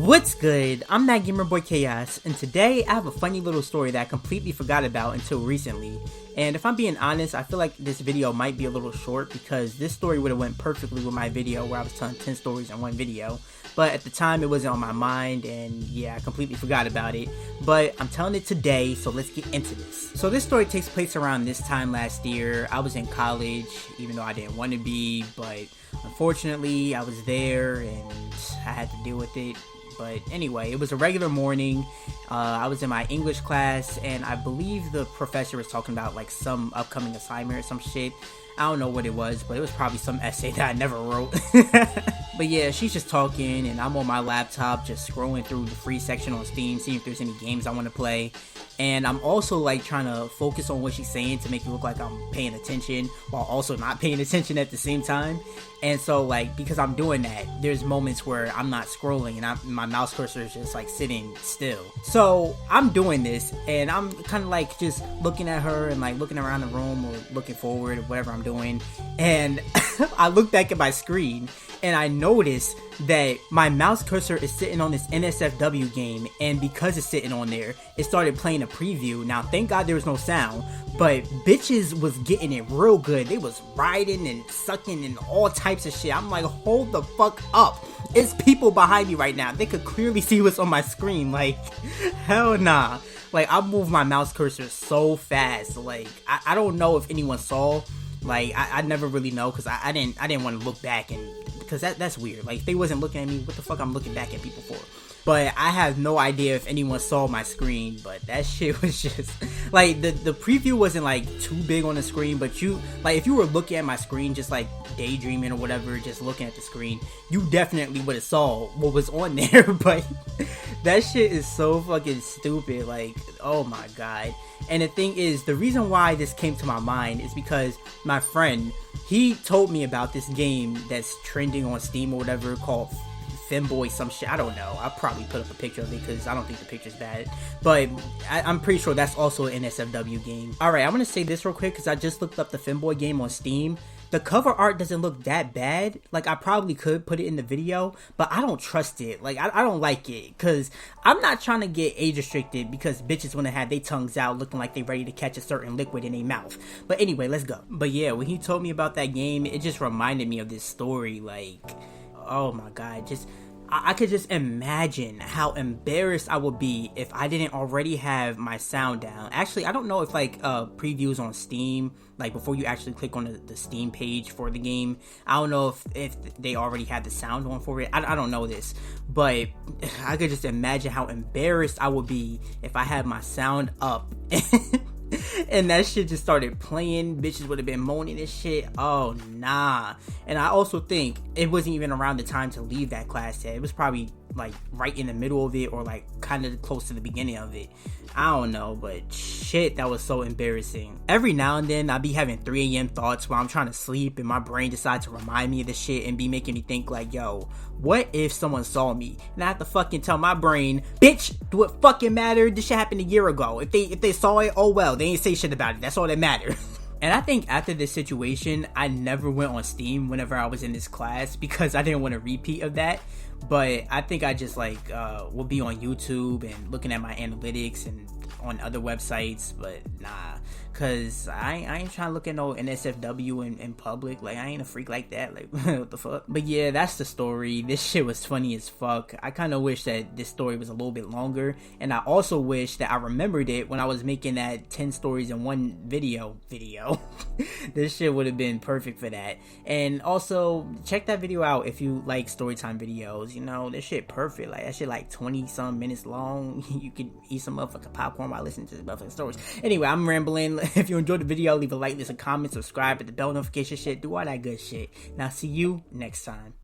What's good? I'm that gamer boy Chaos, and today I have a funny little story that I completely forgot about until recently. And if I'm being honest, I feel like this video might be a little short because this story would have went perfectly with my video where I was telling 10 stories in one video. But at the time it wasn't on my mind, and yeah, I completely forgot about it. But I'm telling it today, so let's get into this. So this story takes place around this time last year. I was in college, even though I didn't want to be, but unfortunately I was there and I had to deal with it. But anyway, it was a regular morning. I was in my English class, and I believe the professor was talking about like some upcoming assignment or some shit. I don't know what it was, but it was probably some essay that I never wrote. But yeah, she's just talking, and I'm on my laptop just scrolling through the free section on Steam, seeing if there's any games I want to play. And I'm also like trying to focus on what she's saying to make it look like I'm paying attention while also not paying attention at the same time. And so like, because I'm doing that, there's moments where I'm not scrolling and my mouse cursor is just like sitting still. So I'm doing this and I'm kind of like just looking at her and like looking around the room or looking forward or whatever I'm doing. And I look back at my screen and I notice that my mouse cursor is sitting on this NSFW game, and because it's sitting on there, it started playing a preview. Now, thank God there was no sound, but bitches was getting it real good. They was riding and sucking and all types of shit. I'm like, hold the fuck up. It's people behind me right now. They could clearly see what's on my screen. Like, hell nah. Like, I moved my mouse cursor so fast. Like, I don't know if anyone saw. Like, I never really know, because I didn't want to look back, and because that's weird. Like, if they wasn't looking at me, what the fuck I'm looking back at people for? But I have no idea if anyone saw my screen, but that shit was just like, the preview wasn't like too big on the screen, but you, like, if you were looking at my screen just like daydreaming or whatever, just looking at the screen, you definitely would have saw what was on there. But that shit is so fucking stupid. Like, oh my god. And the thing is, the reason why this came to my mind is because my friend, he told me about this game that's trending on Steam or whatever, called Femboy some shit. I don't know. I'll probably put up a picture of it because I don't think the picture's bad. But I'm pretty sure that's also an NSFW game. Alright, I'm going to say this real quick because I just looked up the Femboy game on Steam. The cover art doesn't look that bad. Like, I probably could put it in the video, but I don't trust it. Like, I don't like it, because I'm not trying to get age restricted because bitches want to have their tongues out looking like they ready to catch a certain liquid in their mouth. But anyway, let's go. But yeah, when he told me about that game, it just reminded me of this story. Like, oh my god, just I could just imagine how embarrassed I would be if I didn't already have my sound down. Actually, I don't know if like previews on Steam, like before you actually click on the Steam page for the game, I don't know if they already had the sound on for it. I don't know this, but I could just imagine how embarrassed I would be if I had my sound up and that shit just started playing. Bitches would have been moaning and shit. Oh nah. And I also think it wasn't even around the time to leave that class yet. It was probably like right in the middle of it, or like kind of close to the beginning of it. I don't know, but shit, that was so embarrassing. Every now and then I be having 3 a.m. thoughts while I'm trying to sleep, and my brain decides to remind me of the shit and be making me think like, yo, what if someone saw me? And I have to fucking tell my brain, bitch, do it fucking matter? This shit happened a year ago. If they saw it, oh well, they ain't say shit about it. That's all that matters. And I think after this situation, I never went on Steam whenever I was in this class because I didn't want a repeat of that. But I think I just like will be on YouTube and looking at my analytics and on other websites. But nah, cause I ain't trying to look at no NSFW in public. Like, I ain't a freak like that. Like, what the fuck? But yeah, that's the story. This shit was funny as fuck. I kind of wish that this story was a little bit longer, and I also wish that I remembered it when I was making that 10 stories in one video. This shit would have been perfect for that. And also check that video out if you like storytime videos. You know, this shit perfect. Like, that shit like 20 some minutes long. You can eat some motherfucking popcorn while listening to the motherfucking stories. Anyway, I'm rambling. If you enjoyed the video, leave a like, leave a comment, subscribe, hit the bell notification shit, do all that good shit. And I'll see you next time.